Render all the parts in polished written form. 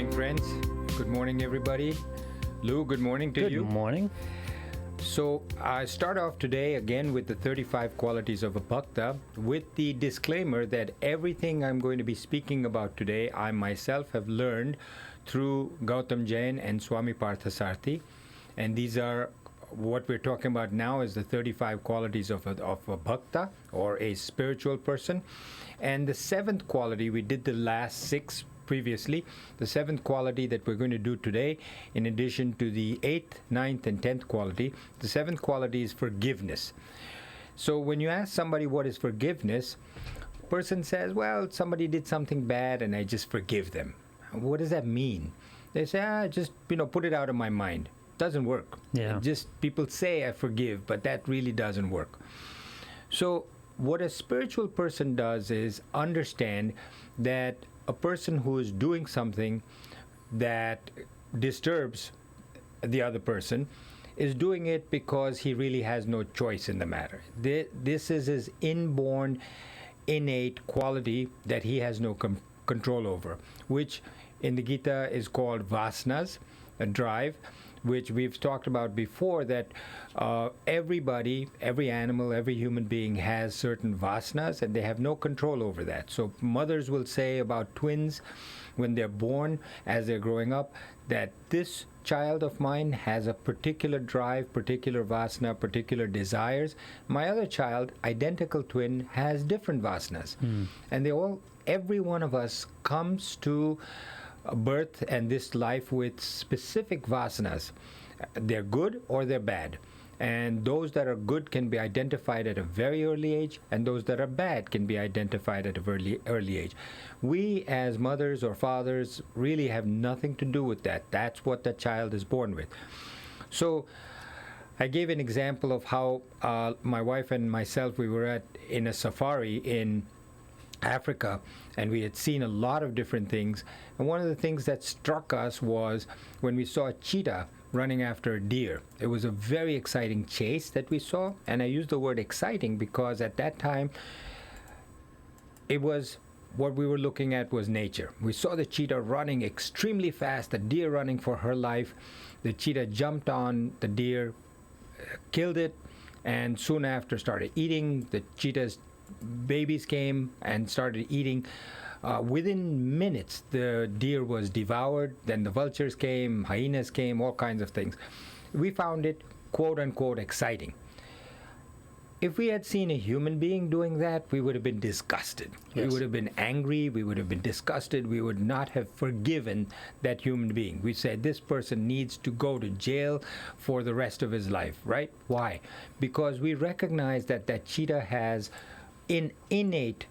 morning, friends. Good morning, everybody. Lou, good morning to you. Good morning. So, I start off today again with the 35 qualities of a bhakta with the disclaimer that everything I'm going to be speaking about today, I myself have learned through Gautam Jain and Swami Parthasarthi. And these are what we're talking about now is the 35 qualities of a bhakta or a spiritual person. And the seventh quality, we did the last six previously. The seventh quality that we're going to do today, in addition to the 8th, 9th, and 10th quality, the seventh quality is forgiveness. So when you ask somebody what is forgiveness, a person says, well, somebody did something bad and I just forgive them. What does that mean? They say, just, put it out of my mind. Doesn't work. Yeah. Just people say I forgive, but that really doesn't work. So what a spiritual person does is understand that a person who is doing something that disturbs the other person is doing it because he really has no choice in the matter. This is his inborn, innate quality that he has no control over, which in the Gita is called vasanas, a drive, which we've talked about before, that everybody, every animal, every human being has certain vasanas and they have no control over that. So mothers will say about twins when they're born, as they're growing up, that this child of mine has a particular drive, particular vasana, particular desires. My other child, identical twin, has different vasanas. And every one of us comes to birth and this life with specific vasanas. They're good or they're bad. And those that are good can be identified at a very early age, and those that are bad can be identified at a very early age. We as mothers or fathers really have nothing to do with that. That's what the child is born with. So I gave an example of how my wife and myself, we were in a safari in Africa, and we had seen a lot of different things. And one of the things that struck us was when we saw a cheetah running after a deer. It was a very exciting chase that we saw, and I use the word exciting because at that time it was what we were looking at was nature. We saw the cheetah running extremely fast, the deer running for her life. The cheetah jumped on the deer, killed it, and soon after started eating. The cheetah's babies came and started eating. Within minutes, the deer was devoured. Then the vultures came, hyenas came, all kinds of things. We found it, quote unquote, exciting. If we had seen a human being doing that, we would have been disgusted. Yes. We would have been angry. We would have been disgusted. We would not have forgiven that human being. We said, this person needs to go to jail for the rest of his life, right? Why? Because we recognize that that cheetah has an innate,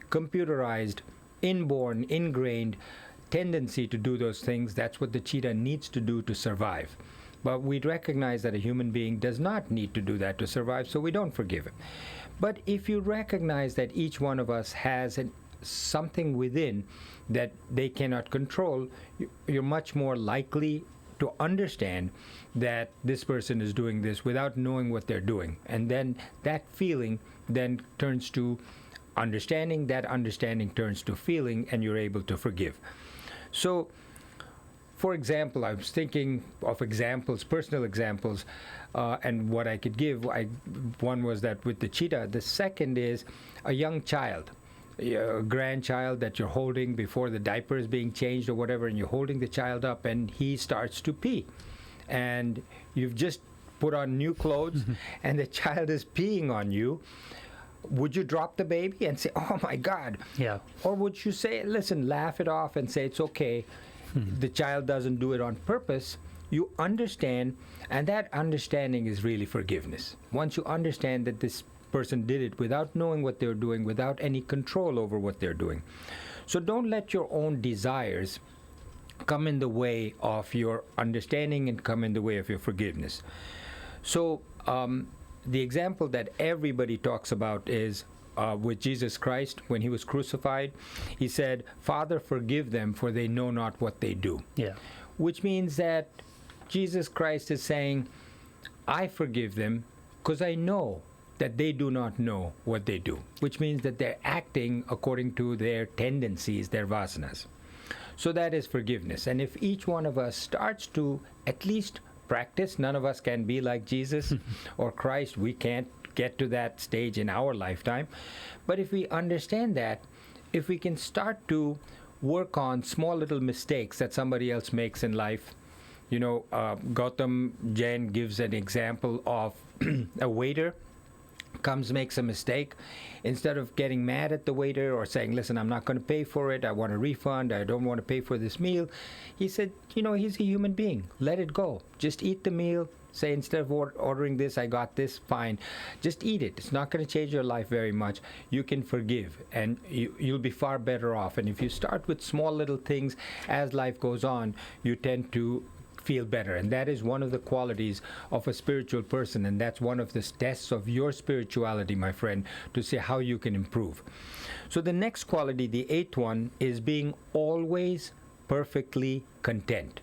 computerized, inborn, ingrained tendency to do those things. That's what the cheetah needs to do to survive. But we recognize that a human being does not need to do that to survive, so we don't forgive him. But if you recognize that each one of us has something within that they cannot control, you're much more likely to understand that this person is doing this without knowing what they're doing. And then that feeling then turns to understanding, that understanding turns to feeling, and you're able to forgive. So, for example, I was thinking of examples, personal examples, and what I could give. One was that with the cheetah. The second is a young child, a grandchild that you're holding before the diaper is being changed or whatever, and you're holding the child up and he starts to pee. And you've just put on new clothes and the child is peeing on you. Would you drop the baby and say, oh my God? Yeah. Or would you say, listen, laugh it off and say, it's okay. The child doesn't do it on purpose. You understand, and that understanding is really forgiveness. Once you understand that this person did it without knowing what they're doing, without any control over what they're doing. So don't let your own desires come in the way of your understanding and come in the way of your forgiveness. So the example that everybody talks about is with Jesus Christ. When he was crucified, he said, Father, forgive them, for they know not what they do. Yeah. Which means that Jesus Christ is saying, I forgive them because I know that they do not know what they do, which means that they're acting according to their tendencies, their vasanas. So that is forgiveness. And if each one of us starts to at least practice, none of us can be like Jesus or Christ. We can't get to that stage in our lifetime. But if we understand that, if we can start to work on small little mistakes that somebody else makes in life. Gautam Jain gives an example of a waiter makes a mistake. Instead of getting mad at the waiter or saying, listen, I'm not going to pay for it, I want a refund, I don't want to pay for this meal, he said, he's a human being. Let it go. Just eat the meal. Say, instead of ordering this, I got this, fine. Just eat it. It's not going to change your life very much. You can forgive, and you'll be far better off. And if you start with small little things, as life goes on, you tend to feel better. And that is one of the qualities of a spiritual person, and that's one of the tests of your spirituality, my friend, to see how you can improve. So the next quality, the eighth one, is being always perfectly content.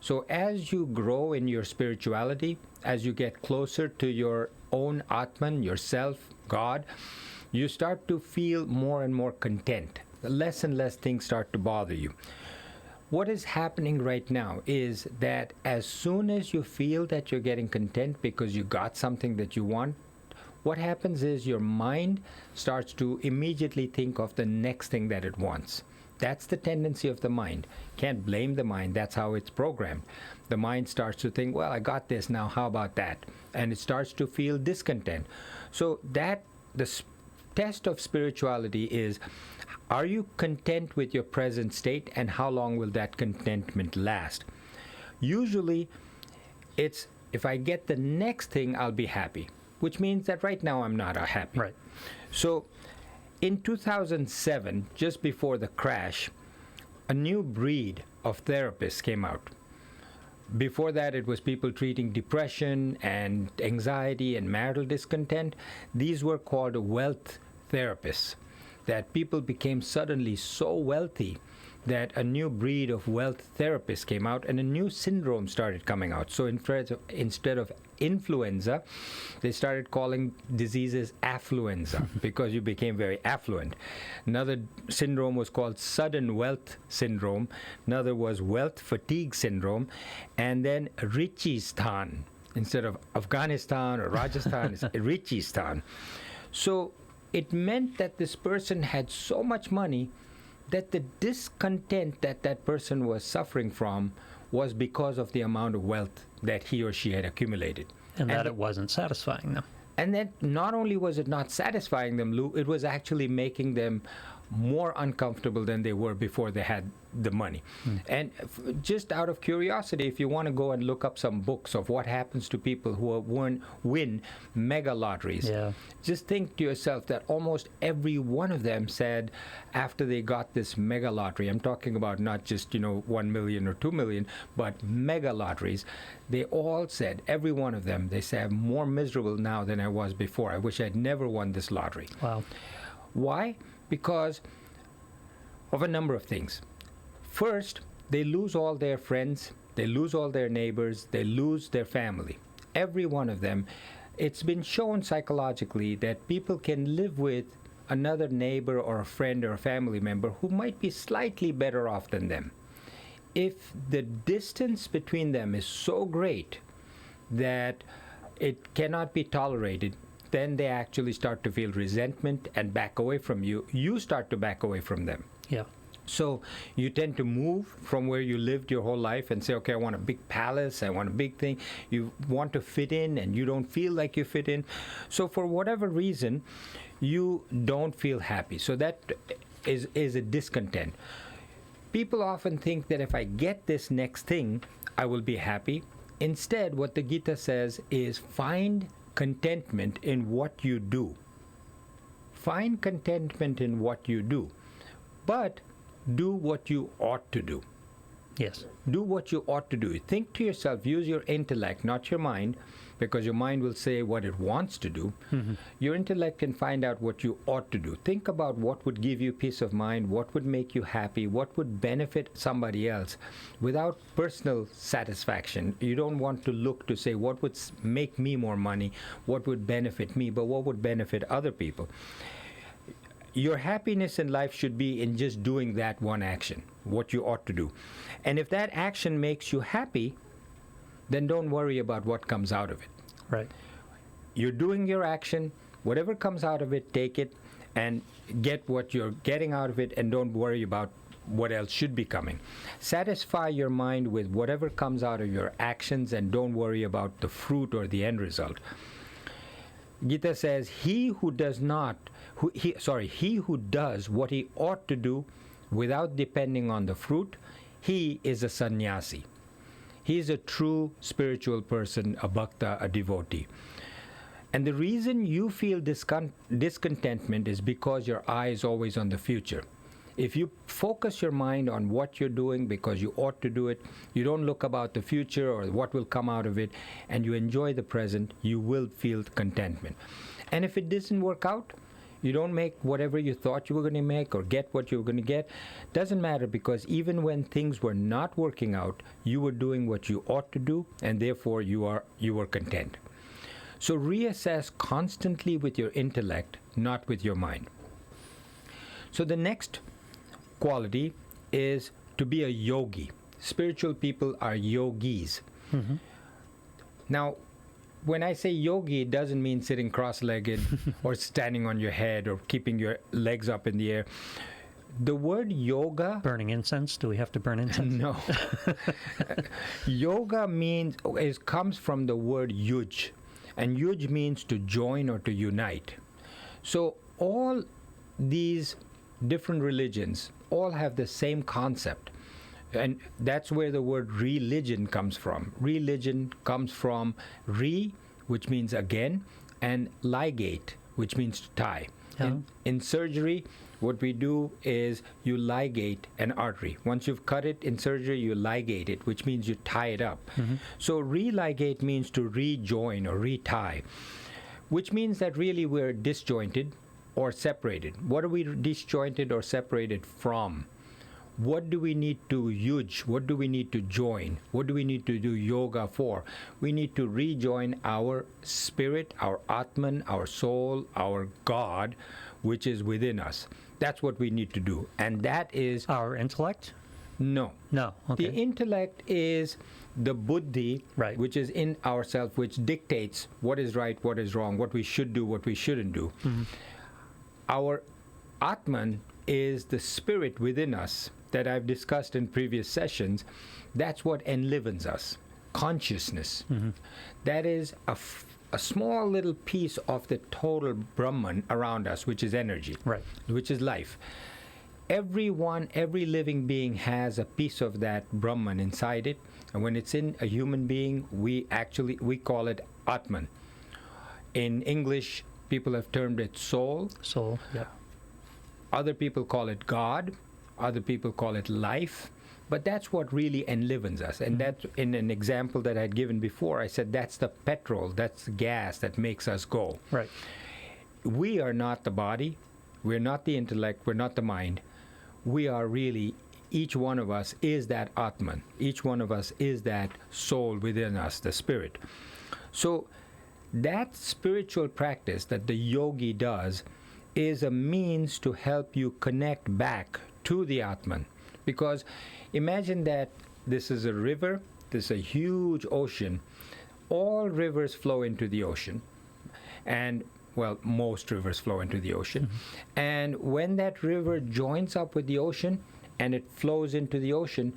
So as you grow in your spirituality, as you get closer to your own Atman, yourself, God, you start to feel more and more content. Less and less things start to bother you. What is happening right now is that as soon as you feel that you're getting content because you got something that you want, what happens is your mind starts to immediately think of the next thing that it wants. That's the tendency of the mind. Can't blame the mind. That's how it's programmed. The mind starts to think, well, I got this now, how about that? And it starts to feel discontent. So the test of spirituality is, are you content with your present state, and how long will that contentment last? Usually, it's, if I get the next thing, I'll be happy, which means that right now I'm not happy. Right. So in 2007, just before the crash, a new breed of therapists came out. Before that, it was people treating depression and anxiety and marital discontent. These were called wealth therapists, that people became suddenly so wealthy that a new breed of wealth therapists came out, and a new syndrome started coming out. So instead of influenza, they started calling diseases affluenza because you became very affluent. Another syndrome was called sudden wealth syndrome. Another was wealth fatigue syndrome. And then Richistan. Instead of Afghanistan or Rajasthan, it's Richistan. So it meant that this person had so much money that the discontent that person was suffering from was because of the amount of wealth that he or she had accumulated. And that it wasn't satisfying them. And then not only was it not satisfying them, Lou, it was actually making them more uncomfortable than they were before they had the money. And just out of curiosity, if you want to go and look up some books of what happens to people who win mega lotteries, just think to yourself that almost every one of them said after they got this mega lottery, I'm talking about not just 1 million or 2 million, but mega lotteries, they all said, every one of them, they say, I'm more miserable now than I was before. I wish I'd never won this lottery. Wow. Why? Because of a number of things. First, they lose all their friends, they lose all their neighbors, they lose their family. Every one of them. It's been shown psychologically that people can live with another neighbor or a friend or a family member who might be slightly better off than them. If the distance between them is so great that it cannot be tolerated, then they actually start to feel resentment and back away from you. You start to back away from them. Yeah. So you tend to move from where you lived your whole life and say, okay, I want a big palace, I want a big thing. You want to fit in and you don't feel like you fit in. So for whatever reason, you don't feel happy. So that is a discontent. People often think that if I get this next thing, I will be happy. Instead, what the Gita says is find contentment in what you do. Find contentment in what you do. But do what you ought to do. Yes. Do what you ought to do. Think to yourself, use your intellect, not your mind, because your mind will say what it wants to do. Your intellect can find out what you ought to do. Think about what would give you peace of mind, what would make you happy, what would benefit somebody else without personal satisfaction. You don't want to look to say what would make me more money, what would benefit me, but what would benefit other people. your happiness in life should be in just doing that one action, what you ought to do. And if that action makes you happy, then don't worry about what comes out of it. Right. You're doing your action, whatever comes out of it, take it and get what you're getting out of it, and don't worry about what else should be coming. Satisfy your mind with whatever comes out of your actions, and don't worry about the fruit or the end result. Gita says, he who does what he ought to do without depending on the fruit, he is a sannyasi. He is a true spiritual person, a bhakta, a devotee. And the reason you feel discontentment is because your eye is always on the future. If you focus your mind on what you're doing because you ought to do it, you don't look about the future or what will come out of it, and you enjoy the present, you will feel contentment. And if it doesn't work out, you don't make whatever you thought you were going to make or get what you were going to get, doesn't matter, because even when things were not working out, you were doing what you ought to do, and therefore you were content. So reassess constantly with your intellect, not with your mind. So the next quality is to be a yogi. Spiritual people are yogis. Mm-hmm. Now, when I say yogi, it doesn't mean sitting cross-legged or standing on your head or keeping your legs up in the air. The word yoga... Burning incense? Do we have to burn incense? No. Yoga comes from the word yuj. And yuj means to join or to unite. So all these different religions all have the same concept. And that's where the word religion comes from. Religion comes from re, which means again, and ligate, which means to tie. Yeah. In surgery, what we do is you ligate an artery. Once you've cut it in surgery, you ligate it, which means you tie it up. Mm-hmm. So religate means to rejoin or retie, which means that really we're disjointed or separated. What are we disjointed or separated from? What do we need to yuj? What do we need to join? What do we need to do yoga for? We need to rejoin our spirit, our Atman, our soul, our God, which is within us. That's what we need to do. And that is... Our intellect? No. No. Okay. The intellect is the buddhi, right, which is in ourself, which dictates what is right, what is wrong, what we should do, what we shouldn't do. Mm-hmm. Our Atman is the spirit within us that I've discussed in previous sessions. That's what enlivens us. Consciousness. Mm-hmm. That is a small little piece of the total Brahman around us, which is energy, right, which is life. Every living being has a piece of that Brahman inside it, and when it's in a human being, we call it Atman. In English, people have termed it soul. Soul, yeah. Other people call it God. Other people call it life. But that's what really enlivens us. And that, in an example that I had given before, I said that's the petrol, that's the gas that makes us go. Right. We are not the body. We're not the intellect. We're not the mind. We are really, each one of us is that Atman. Each one of us is that soul within us, the spirit. So that spiritual practice that the yogi does is a means to help you connect back to the Atman. Because imagine that this is a river, this is a huge ocean. All rivers flow into the ocean. And, well, most rivers flow into the ocean. Mm-hmm. And when that river joins up with the ocean and it flows into the ocean,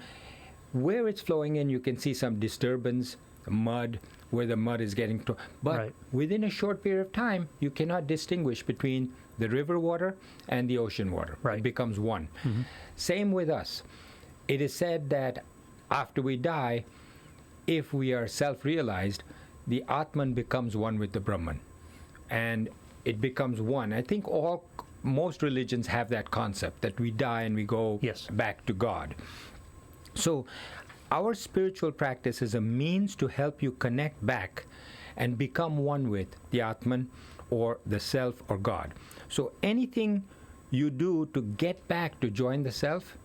where it's flowing in, you can see some disturbance, mud, where the mud is getting to. But right, within a short period of time, you cannot distinguish between the river water and the ocean water. Right. It becomes one. Mm-hmm. Same with us. It is said that after we die, if we are self-realized, the Atman becomes one with the Brahman. And it becomes one. I think most religions have that concept, that we die and we go yes, back to God. So our spiritual practice is a means to help you connect back and become one with the Atman or the self or God. So anything you do to get back to join the self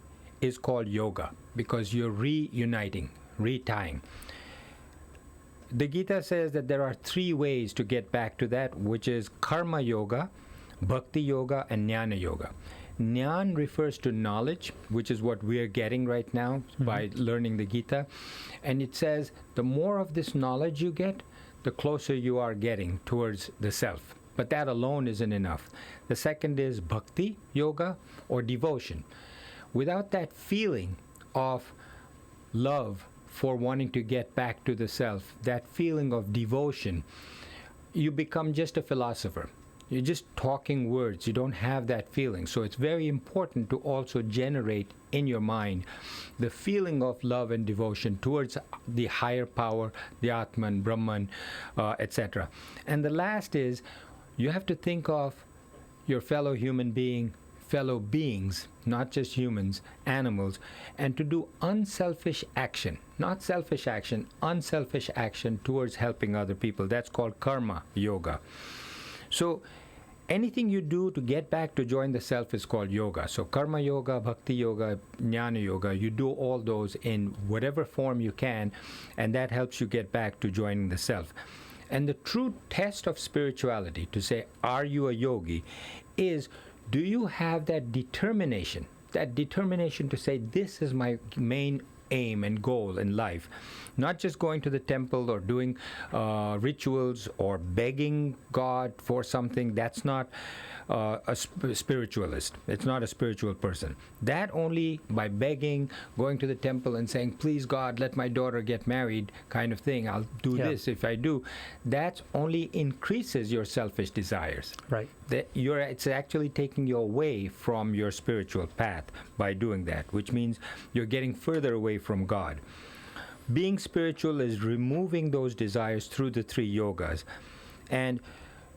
is called yoga, because you're reuniting, retying. The Gita says that there are 3 ways to get back to that, which is karma yoga, Bhakti Yoga and Jnana Yoga. Jnana refers to knowledge, which is what we are getting right now by learning the Gita. And it says the more of this knowledge you get, the closer you are getting towards the self. But that alone isn't enough. The second is Bhakti Yoga or devotion. Without that feeling of love for wanting to get back to the self, that feeling of devotion, you become just a philosopher. You're just talking words. You don't have that feeling. So it's very important to also generate in your mind the feeling of love and devotion towards the higher power, the Atman, Brahman, etc. And the last is you have to think of your fellow beings, not just humans, animals, and to do unselfish action, not selfish action, unselfish action towards helping other people. That's called karma yoga. So anything you do to get back to join the self is called yoga. So karma yoga, bhakti yoga, jnana yoga, you do all those in whatever form you can, and that helps you get back to joining the self. And the true test of spirituality, to say, are you a yogi, is do you have that determination to say, this is my main aim and goal in life? Not just going to the temple or doing rituals or begging God for something. That's not a spiritualist. It's not a spiritual person. That only by begging, going to the temple and saying, please God, let my daughter get married kind of thing. I'll do this if I do. That only increases your selfish desires. Right. It's actually taking you away from your spiritual path by doing that, which means you're getting further away from God. Being spiritual is removing those desires through the three yogas. And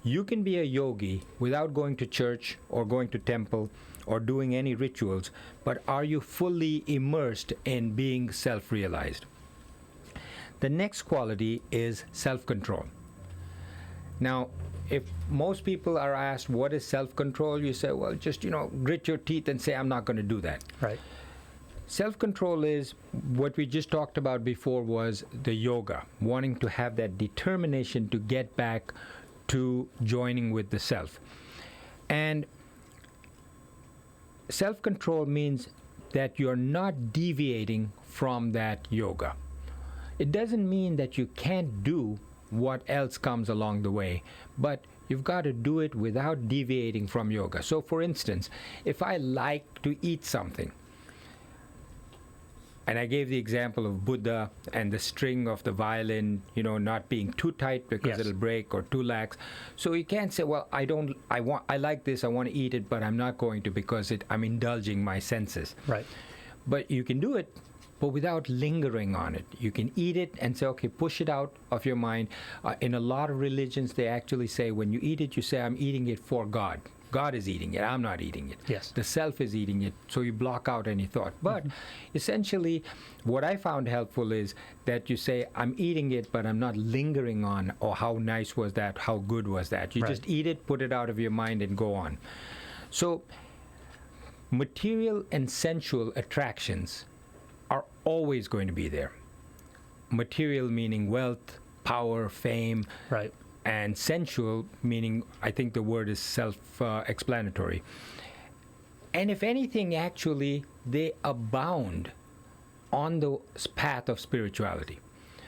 you can be a yogi without going to church or going to temple or doing any rituals, but are you fully immersed in being self-realized? The next quality is self-control. Now, if most people are asked what is self-control, you say, well, just, grit your teeth and say, I'm not going to do that. Right. Self-control is what we just talked about before, was the yoga, wanting to have that determination to get back to joining with the self. And self-control means that you're not deviating from that yoga. It doesn't mean that you can't do what else comes along the way, but you've got to do it without deviating from yoga. So for instance, if I like to eat something, and I gave the example of Buddha and the string of the violin, not being too tight because it'll break, or too lax. So you can't say, well, I like this, I want to eat it, but I'm not going to because I'm indulging my senses. Right. But you can do it, but without lingering on it. You can eat it and say, okay, push it out of your mind. In a lot of religions, they actually say when you eat it, you say, I'm eating it for God. God is eating it. I'm not eating it. Yes. The self is eating it. So you block out any thought. But essentially, what I found helpful is that you say, I'm eating it, but I'm not lingering on, oh, how nice was that? How good was that? You just eat it, put it out of your mind, and go on. So material and sensual attractions are always going to be there. Material meaning wealth, power, fame. Right. And sensual meaning, I think the word is self-explanatory. And if anything, actually, they abound on the path of spirituality.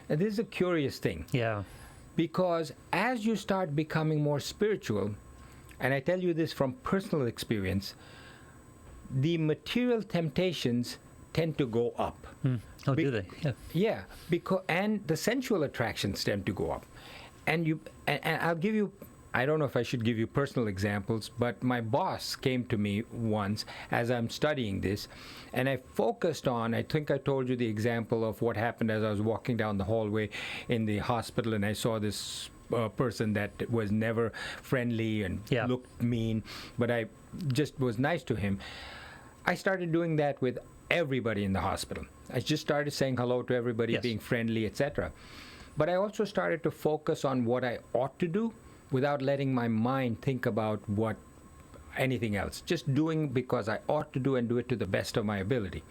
And this is a curious thing. Yeah. Because as you start becoming more spiritual, and I tell you this from personal experience, the material temptations tend to go up. Oh, do they? Yeah. Yeah, and the sensual attractions tend to go up. And I'll give you, I don't know if I should give you personal examples, but my boss came to me once as I'm studying this, and I focused on, I think I told you the example of what happened as I was walking down the hallway in the hospital, and I saw this person that was never friendly and looked mean, but I just was nice to him. I started doing that with everybody in the hospital. I just started saying hello to everybody, being friendly, etc. But I also started to focus on what I ought to do without letting my mind think about anything else. Just doing because I ought to do, and do it to the best of my ability.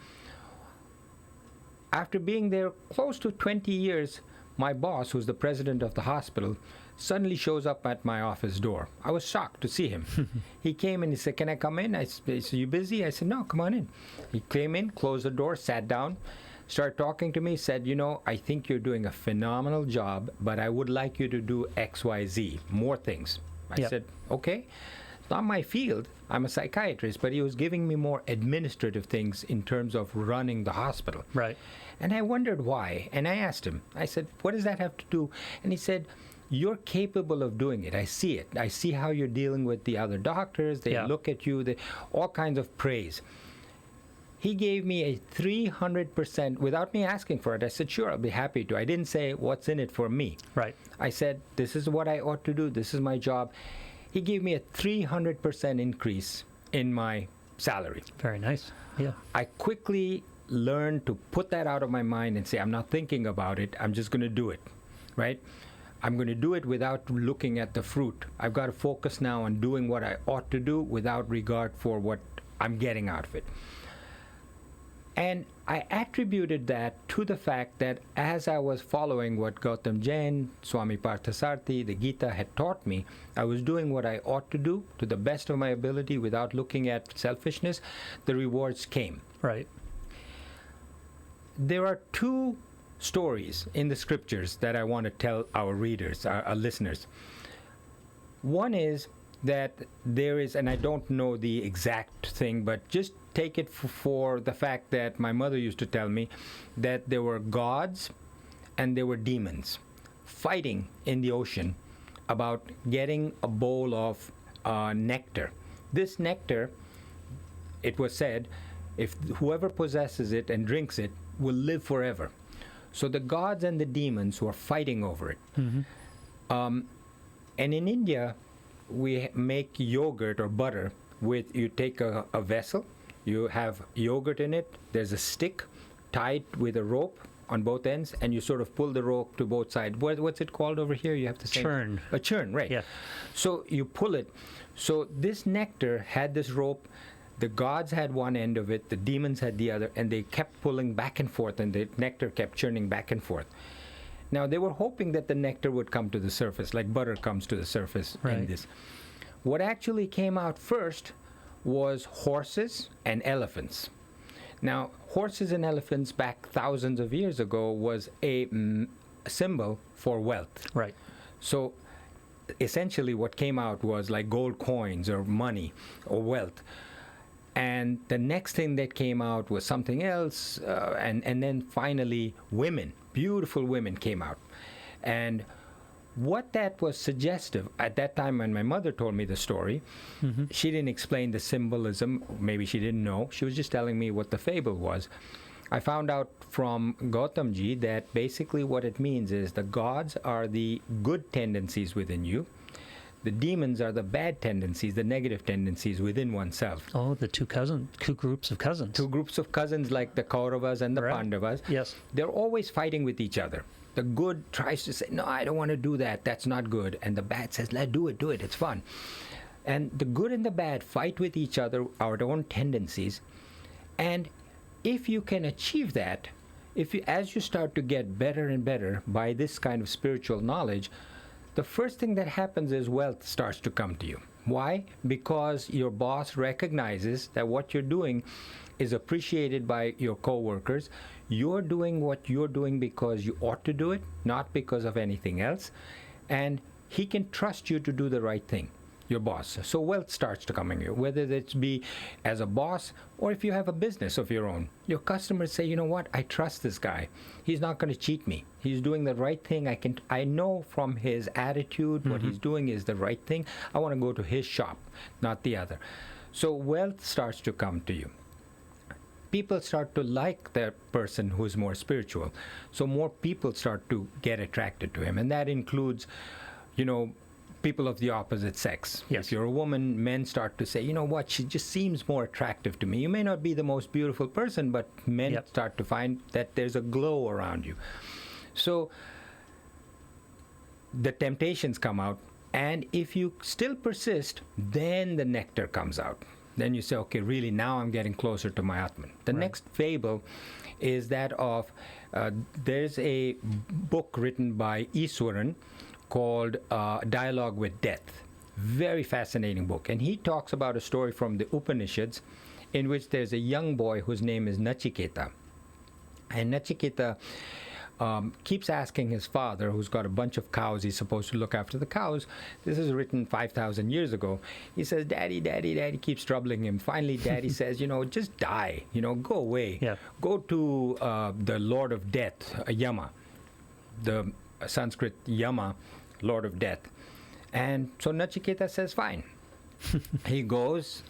After being there close to 20 years, my boss, who's the president of the hospital, suddenly shows up at my office door. I was shocked to see him. He came and he said, "Can I come in?" I said, "You busy?" I said, "No, come on in." He came in, closed the door, sat down, started talking to me, said, "I think you're doing a phenomenal job, but I would like you to do X, Y, Z, more things." I Yep. said, "Okay." It's not my field. I'm a psychiatrist, but he was giving me more administrative things in terms of running the hospital. Right. And I wondered why. And I asked him, I said, "What does that have to do?" And he said, "You're capable of doing it. I see it. I see how you're dealing with the other doctors. They Yeah. look at you, all kinds of praise." He gave me a 300% without me asking for it. I said, "Sure, I'll be happy to." I didn't say, "What's in it for me?" Right. I said, "This is what I ought to do. This is my job." He gave me a 300% increase in my salary. Very nice. Yeah. I quickly learned to put that out of my mind and say, "I'm not thinking about it. I'm just going to do it," right? I'm going to do it without looking at the fruit. I've got to focus now on doing what I ought to do without regard for what I'm getting out of it. And I attributed that to the fact that as I was following what Gautam Jain, Swami Parthasarthi, the Gita had taught me, I was doing what I ought to do to the best of my ability without looking at selfishness. The rewards came. Right. There are two stories in the scriptures that I want to tell our readers, our listeners. One is that there is, and I don't know the exact thing, but just take it for the fact that my mother used to tell me that there were gods and there were demons fighting in the ocean about getting a bowl of nectar. This nectar, it was said, if whoever possesses it and drinks it will live forever. So the gods and the demons were fighting over it. Mm-hmm. And in India, we make yogurt or butter with, you take a vessel, you have yogurt in it, there's a stick tied with a rope on both ends, and you sort of pull the rope to both sides. What's it called over here? You have to say Churn. A churn, right? Yeah. So you pull it. So this nectar had this rope. The gods had one end of it, the demons had the other, and they kept pulling back and forth, and the nectar kept churning back and forth. Now, they were hoping that the nectar would come to the surface, like butter comes to the surface in Right. this. What actually came out first was horses and elephants. Now, horses and elephants back thousands of years ago was a symbol for wealth. Right. So essentially what came out was like gold coins or money or wealth. And the next thing that came out was something else, and then finally women, beautiful women came out. And what that was suggestive, at that time when my mother told me the story, Mm-hmm. she didn't explain the symbolism, maybe she didn't know, she was just telling me what the fable was. I found out from Gautamji that basically what it means is the gods are the good tendencies within you, the demons are the bad tendencies, the negative tendencies within oneself. Oh, the two groups of cousins. Two groups of cousins like the Kauravas and the Right. Pandavas, Yes. they're always fighting with each other. The good tries to say, "No, I don't want to do that. That's not good." And the bad says, "Let do it. It's fun." And the good and the bad fight with each other, our own tendencies. And if you can achieve that, as you start to get better and better by this kind of spiritual knowledge, the first thing that happens is wealth starts to come to you. Why? Because your boss recognizes that what you're doing is appreciated by your coworkers. You're doing what you're doing because you ought to do it, not because of anything else. And he can trust you to do the right thing, your boss. So wealth starts to come in you, whether it be as a boss or if you have a business of your own. Your customers say, "You know what? I trust this guy. He's not going to cheat me. He's doing the right thing. I know from his attitude what he's doing is the right thing. I want to go to his shop, not the other." So wealth starts to come to you. People start to like the person who's more spiritual. So more people start to get attracted to him. And that includes, people of the opposite sex. Yes. If you're a woman, men start to say, "You know what, she just seems more attractive to me." You may not be the most beautiful person, but men Yep. start to find that there's a glow around you. So the temptations come out, and if you still persist, then the nectar comes out. then you say, okay, really, now I'm getting closer to my Atman. The next fable is that of, there's a book written by Iswaran called Dialogue with Death. Very fascinating book. And he talks about a story from the Upanishads in which there's a young boy whose name is Nachiketa. And Nachiketa keeps asking his father, who's got a bunch of cows, he's supposed to look after the cows. This is written 5,000 years ago. He says, Daddy, Daddy, Daddy, keeps troubling him. Finally, Daddy says, just die, go away. Yeah. Go to the Lord of Death, Yama, the Sanskrit Yama, Lord of Death. And so Nachiketa says, fine. He goes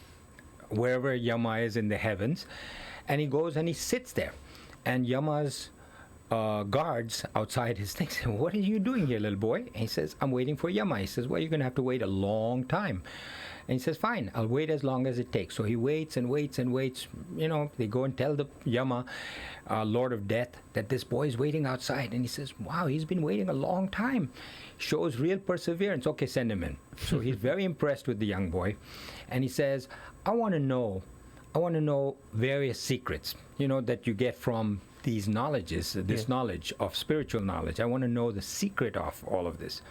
wherever Yama is in the heavens, and he goes and he sits there. And Yama's guards outside his thing say, what are you doing here, little boy? And he says, I'm waiting for Yama. He says, well, you're going to have to wait a long time. And he says, fine, I'll wait as long as it takes. So he waits and waits and waits. They go and tell the Yama, Lord of Death, that this boy is waiting outside. And he says, wow, he's been waiting a long time. Shows real perseverance. Okay, send him in. So he's very impressed with the young boy. And he says, I want to know various secrets, that you get from these knowledges, this knowledge of spiritual knowledge. I want to know the secret of all of this.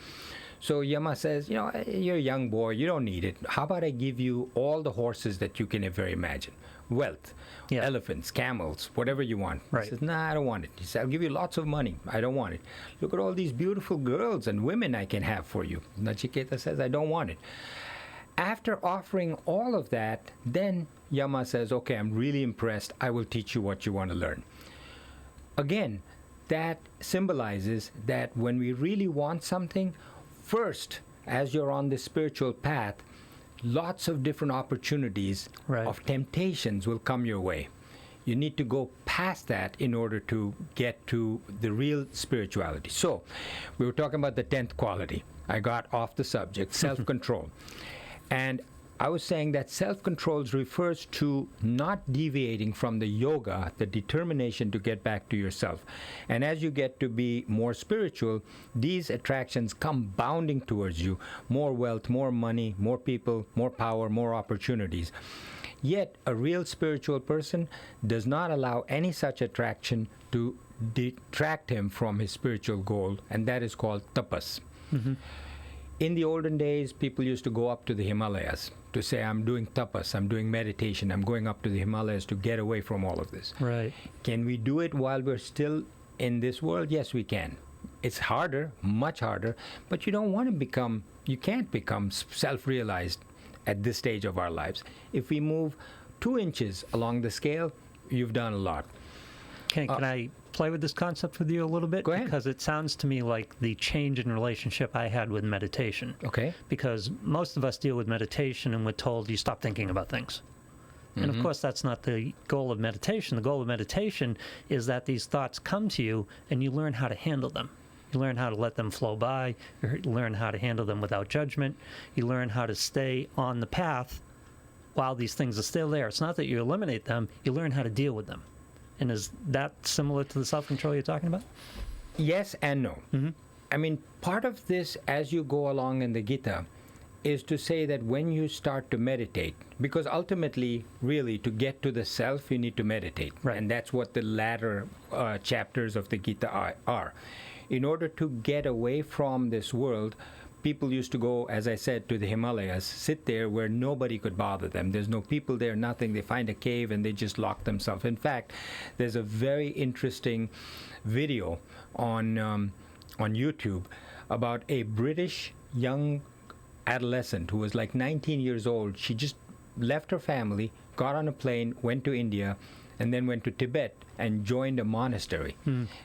So Yama says, you're a young boy, you don't need it. How about I give you all the horses that you can ever imagine? Wealth, elephants, camels, whatever you want. Right. He says, nah, I don't want it. He said, I'll give you lots of money. I don't want it. Look at all these beautiful girls and women I can have for you. Nachiketa says, I don't want it. After offering all of that, then Yama says, okay, I'm really impressed. I will teach you what you want to learn. Again, that symbolizes that when we really want something, first, as you're on this spiritual path, lots of different opportunities of temptations will come your way. You need to go past that in order to get to the real spirituality. So, we were talking about the 10th quality. I got off the subject, self-control. And I was saying that self-control refers to not deviating from the yoga, the determination to get back to yourself. And as you get to be more spiritual, these attractions come bounding towards you. More wealth, more money, more people, more power, more opportunities. Yet, a real spiritual person does not allow any such attraction to detract him from his spiritual goal, and that is called tapas. Mm-hmm. In the olden days, people used to go up to the Himalayas to say, I'm doing tapas, I'm doing meditation, I'm going up to the Himalayas to get away from all of this. Right. Can we do it while we're still in this world? Yes, we can. It's harder, much harder, but you can't become self-realized at this stage of our lives. If we move 2 inches along the scale, you've done a lot. Can I play with this concept with you a little bit? Go ahead. Because it sounds to me like the change in relationship I had with meditation. Okay. Because most of us deal with meditation and we're told you stop thinking about things. And of course, that's not the goal of meditation. The goal of meditation is that these thoughts come to you and you learn how to handle them. You learn how to let them flow by. You learn how to handle them without judgment. You learn how to stay on the path while these things are still there. It's not that you eliminate them. You learn how to deal with them. And is that similar to the self-control you're talking about? Yes and no. Mm-hmm. I mean, part of this, as you go along in the Gita, is to say that when you start to meditate, because ultimately, really, to get to the self, you need to meditate. Right. And that's what the latter chapters of the Gita are. In order to get away from this world, people used to go, as I said, to the Himalayas, sit there where nobody could bother them. There's no people there, nothing. They find a cave and they just lock themselves. In fact, there's a very interesting video on YouTube about a British young adolescent who was like 19 years old. She just left her family, got on a plane, went to India, and then went to Tibet and joined a monastery.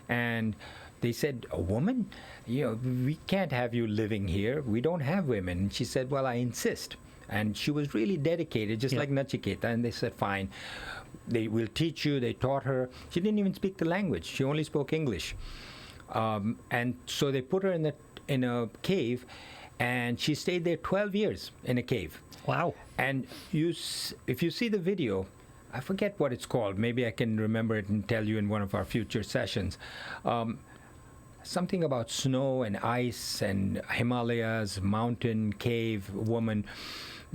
And they said, a woman? We can't have you living here. We don't have women. And she said, well, I insist. And she was really dedicated, just like Nachiketa. And they said, fine, they will teach you. They taught her. She didn't even speak the language. She only spoke English. And so they put her in a cave, and she stayed there 12 years in a cave. Wow. And if you see the video, I forget what it's called. Maybe I can remember it and tell you in one of our future sessions. Something about snow and ice and Himalayas, mountain, cave, woman.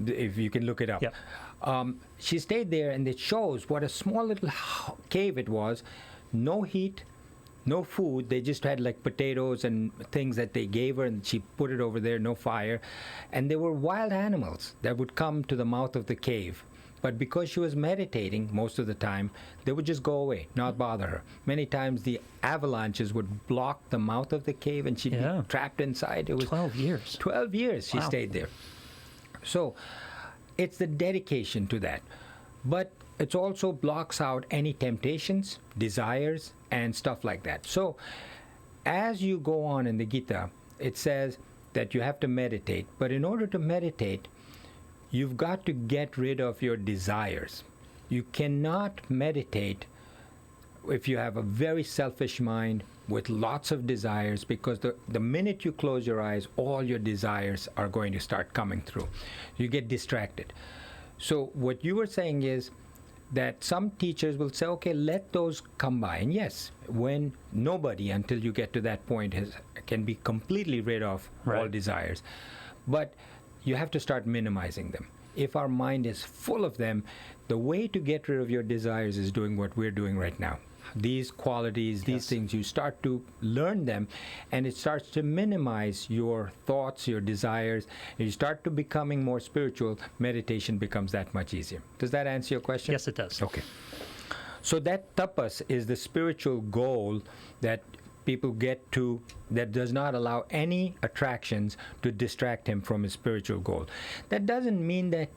if you can look it up. Yep. She stayed there, and it shows what a small little cave it was. No heat, no food. They just had like potatoes and things that they gave her, and she put it over there, no fire. And there were wild animals that would come to the mouth of the cave. But because she was meditating most of the time, they would just go away, not bother her. Many times the avalanches would block the mouth of the cave, and she'd be trapped inside. It was 12 years. 12 years she stayed there. So it's the dedication to that. But it also blocks out any temptations, desires, and stuff like that. So as you go on in the Gita, it says that you have to meditate. But in order to meditate, you've got to get rid of your desires. You cannot meditate if you have a very selfish mind with lots of desires, because the minute you close your eyes, all your desires are going to start coming through. You get distracted. So what you were saying is that some teachers will say, okay, let those come by. And yes, when nobody, until you get to that point, can be completely rid of all desires. But you have to start minimizing them. If our mind is full of them, the way to get rid of your desires is doing what we're doing right now. These qualities, these things, you start to learn them, and it starts to minimize your thoughts, your desires. And you start to becoming more spiritual, meditation becomes that much easier. Does that answer your question? Yes, it does. Okay. So that tapas is the spiritual goal that people get to, that does not allow any attractions to distract him from his spiritual goal. That doesn't mean that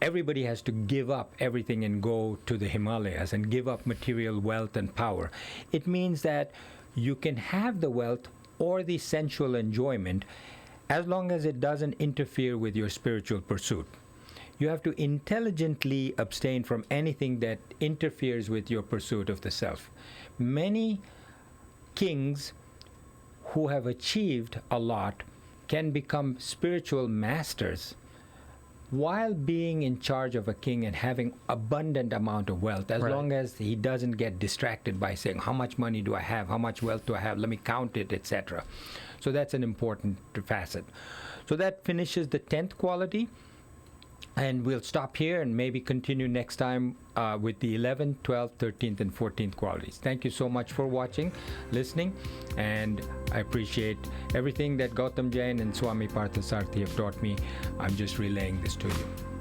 everybody has to give up everything and go to the Himalayas and give up material wealth and power. It means that you can have the wealth or the sensual enjoyment as long as it doesn't interfere with your spiritual pursuit. You have to intelligently abstain from anything that interferes with your pursuit of the self. Many kings who have achieved a lot can become spiritual masters while being in charge of a king and having abundant amount of wealth, as long as he doesn't get distracted by saying, how much money do I have, how much wealth do I have, let me count it, etc. So that's an important facet. So that finishes the 10th quality. And we'll stop here and maybe continue next time with the 11th, 12th, 13th, and 14th qualities. Thank you so much for watching, listening, and I appreciate everything that Gautam Jain and Swami Parthasarathy have taught me. I'm just relaying this to you.